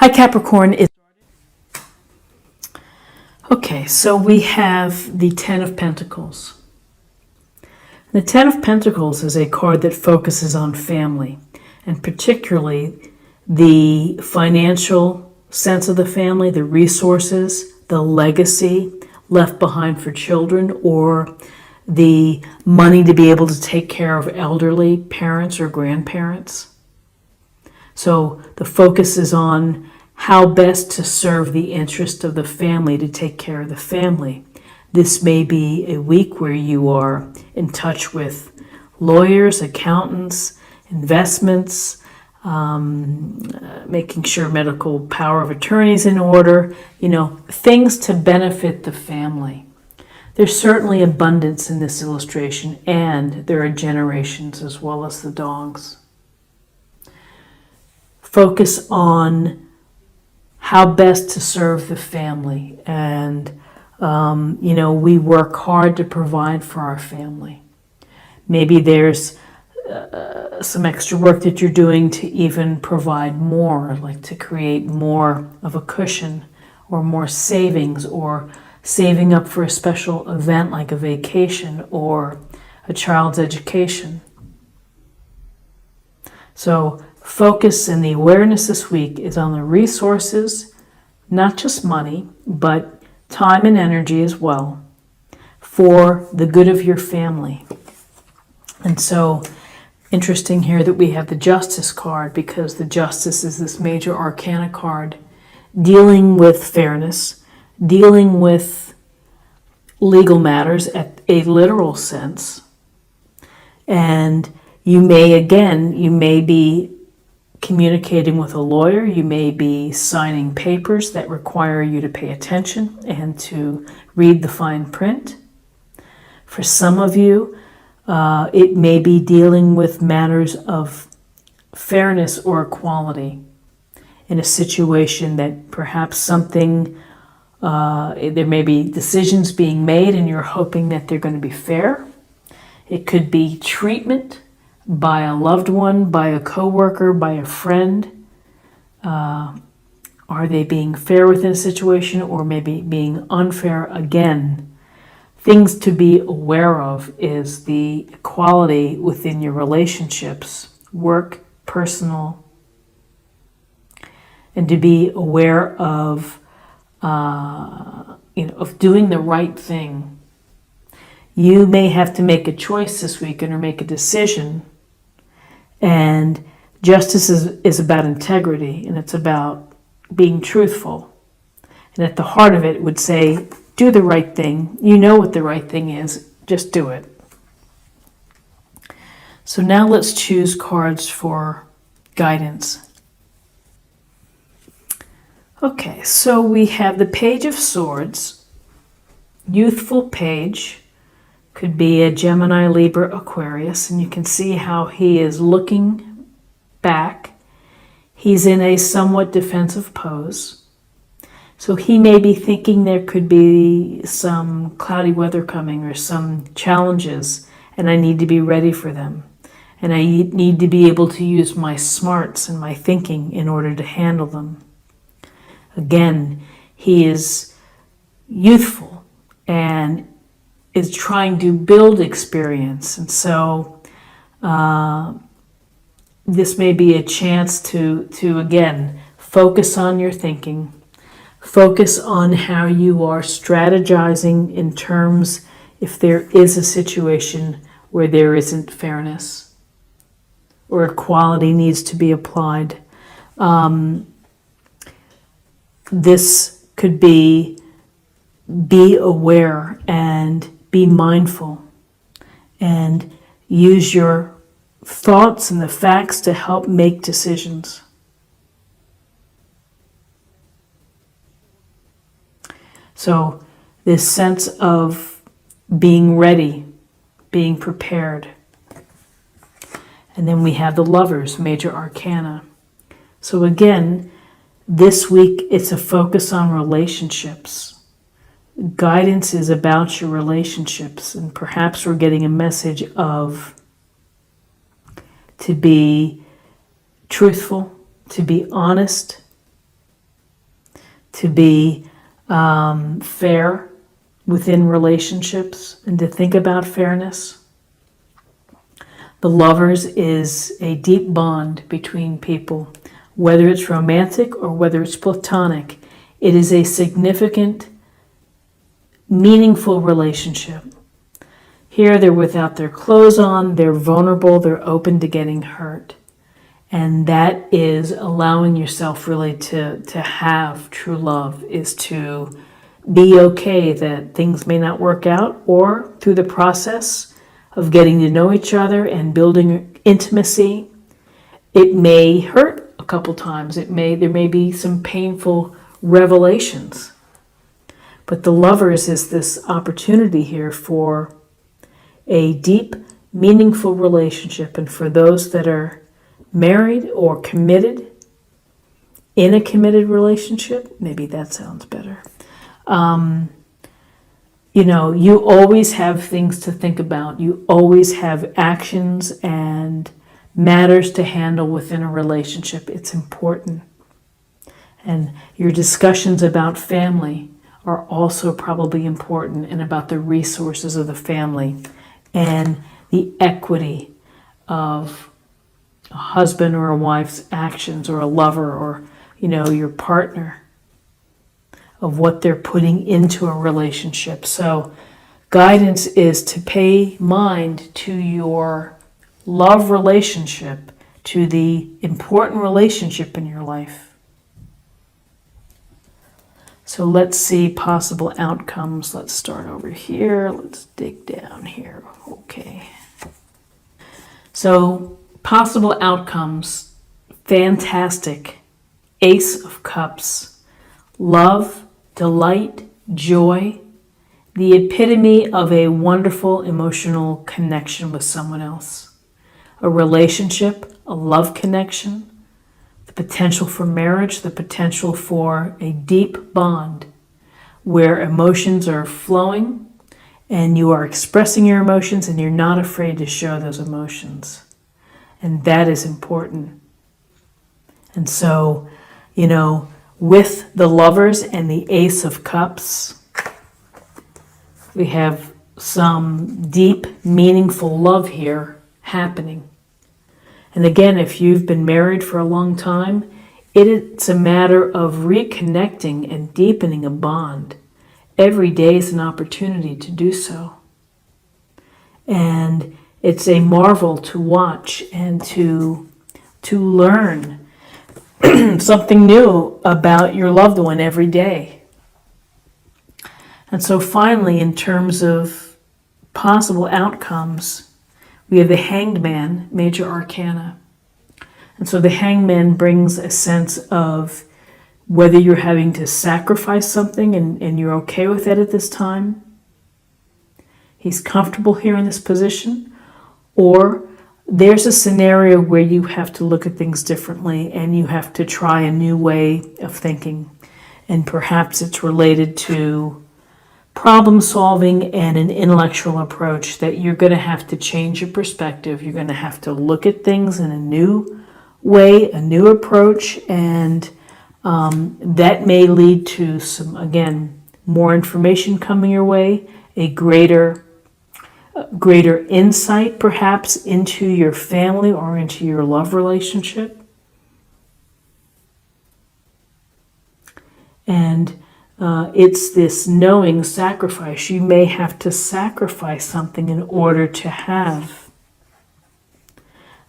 Hi, Capricorn. Okay, so we have the Ten of Pentacles. The Ten of Pentacles is a card that focuses on family, and particularly the financial sense of the family, the resources, the legacy left behind for children, or the money to be able to take care of elderly parents or grandparents. So the focus is on how best to serve the interest of the family, to take care of the family. This may be a week where you are in touch with lawyers, accountants, investments, making sure medical power of attorney is in order, things to benefit the family. There's certainly abundance in this illustration, and there are generations as well as the dogs. Focus on how best to serve the family. And, we work hard to provide for our family. Maybe there's some extra work that you're doing to even provide more, like to create more of a cushion or more savings, or saving up for a special event like a vacation or a child's education. So focus and the awareness this week is on the resources, not just money, but time and energy as well, for the good of your family. And so, interesting here that we have the Justice card, because the Justice is this major arcana card dealing with fairness, dealing with legal matters at a literal sense. And you may be communicating with a lawyer, you may be signing papers that require you to pay attention and to read the fine print. For some of you, it may be dealing with matters of fairness or equality in a situation that perhaps there may be decisions being made and you're hoping that they're going to be fair. It could be treatment by a loved one, by a coworker, by a friend. Are they being fair within a situation, or maybe being unfair again? Things to be aware of is the equality within your relationships, work, personal, and to be aware of doing the right thing. You may have to make a choice this weekend or make a decision. And justice is about integrity, and it's about being truthful. And at the heart of it, it would say, do the right thing. You know what the right thing is. Just do it. So now let's choose cards for guidance. Okay, so we have the Page of Swords, youthful page. Could be a Gemini, Libra, Aquarius, and you can see how he is looking back. He's in a somewhat defensive pose. So he may be thinking there could be some cloudy weather coming or some challenges, and I need to be ready for them. And I need to be able to use my smarts and my thinking in order to handle them. Again, he is youthful and is trying to build experience. And so this may be a chance to again, focus on your thinking, focus on how you are strategizing in terms if there is a situation where there isn't fairness or equality needs to be applied. This could be aware and be mindful and use your thoughts and the facts to help make decisions. So this sense of being ready, being prepared. And then we have the Lovers, major arcana. So again, this week it's a focus on relationships. Guidance is about your relationships, and perhaps we're getting a message of to be truthful, to be honest, to be fair within relationships and to think about fairness. The Lovers is a deep bond between people, whether it's romantic or whether it's platonic. It is a significant, meaningful relationship. Here they're without their clothes on, they're vulnerable, they're open to getting hurt. And that is allowing yourself really to have true love, is to be okay that things may not work out, or through the process of getting to know each other and building intimacy, it may hurt a couple times. There may be some painful revelations. But the Lovers is this opportunity here for a deep, meaningful relationship. And for those that are married or committed, in a committed relationship, maybe that sounds better. You always have things to think about. You always have actions and matters to handle within a relationship. It's important. And your discussions about family are also probably important, and about the resources of the family and the equity of a husband or a wife's actions, or a lover, or your partner, of what they're putting into a relationship. So guidance is to pay mind to your love relationship, to the important relationship in your life. So let's see possible outcomes. Let's start over here. Let's dig down here. Okay. So possible outcomes, fantastic. Ace of Cups, love, delight, joy, the epitome of a wonderful emotional connection with someone else. A relationship, a love connection, the potential for marriage, the potential for a deep bond where emotions are flowing and you are expressing your emotions and you're not afraid to show those emotions. And that is important. And so, with the Lovers and the Ace of Cups, we have some deep, meaningful love here happening. And again, if you've been married for a long time, it's a matter of reconnecting and deepening a bond. Every day is an opportunity to do so. And it's a marvel to watch and to learn something new about your loved one every day. And so finally, in terms of possible outcomes, we have the Hanged Man, major arcana. And so the Hanged Man brings a sense of whether you're having to sacrifice something and you're okay with that at this time. He's comfortable here in this position. Or there's a scenario where you have to look at things differently and you have to try a new way of thinking. And perhaps it's related to problem solving and an intellectual approach, that you're going to have to change your perspective. You're going to have to look at things in a new way, a new approach, and that may lead to some, again, more information coming your way, a greater insight perhaps into your family or into your love relationship. And it's this knowing sacrifice. You may have to sacrifice something in order to have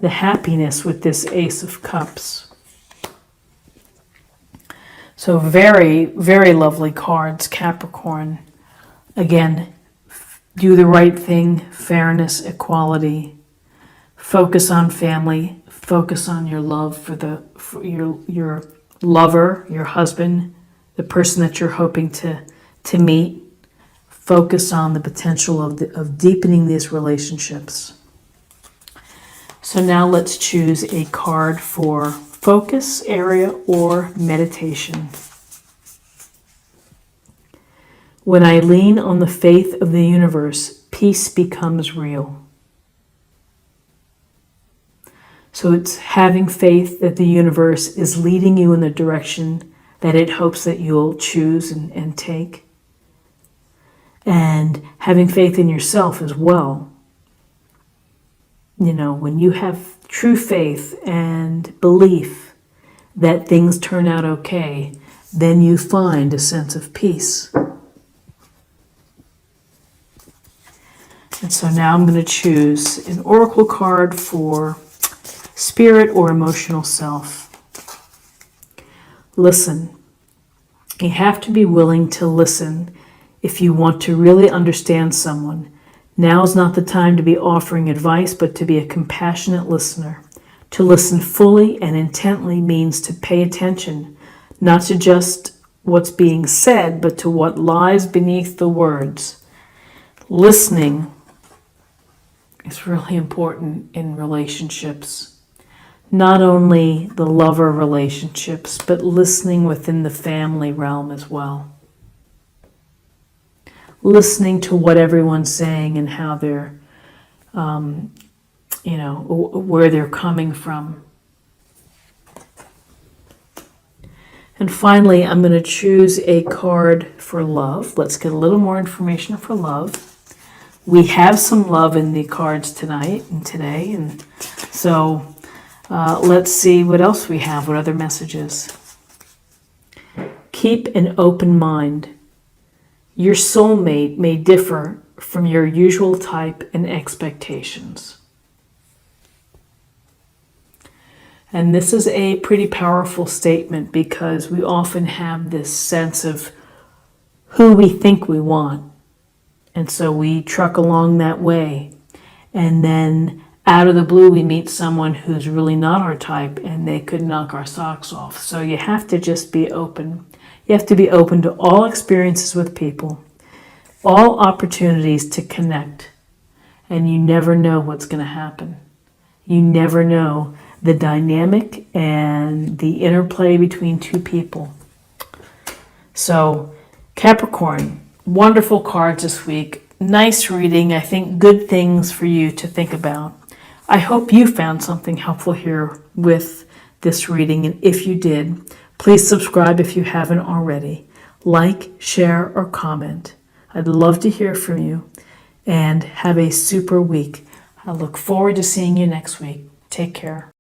the happiness with this Ace of Cups. So very, very lovely cards, Capricorn. Again, do the right thing, fairness, equality. Focus on family. Focus on your love for your lover, your husband, the person that you're hoping to meet. Focus on the potential of deepening these relationships. So now let's choose a card for focus area or meditation. When I lean on the faith of the universe, peace becomes real. So it's having faith that the universe is leading you in the direction that it hopes that you'll choose and take. And having faith in yourself as well. You know, when you have true faith and belief that things turn out okay, then you find a sense of peace. And so now I'm going to choose an oracle card for spirit or emotional self. Listen. You have to be willing to listen if you want to really understand someone. Now's not the time to be offering advice, but to be a compassionate listener. To listen fully and intently means to pay attention, not to just what's being said, but to what lies beneath the words. Listening is really important in relationships. Not only the lover relationships, but listening within the family realm as well. Listening to what everyone's saying and how they're, where they're coming from. And finally, I'm going to choose a card for love. Let's get a little more information for love. We have some love in the cards tonight and today, and so let's see what else we have, what other messages. Keep an open mind. Your soulmate may differ from your usual type and expectations. And this is a pretty powerful statement because we often have this sense of who we think we want. And so we truck along that way. And then out of the blue, we meet someone who's really not our type and they could knock our socks off. So you have to just be open. You have to be open to all experiences with people, all opportunities to connect. And you never know what's going to happen. You never know the dynamic and the interplay between two people. So, Capricorn, wonderful cards this week. Nice reading. I think good things for you to think about. I hope you found something helpful here with this reading. And if you did, please subscribe if you haven't already. Like, share, or comment. I'd love to hear from you. And have a super week. I look forward to seeing you next week. Take care.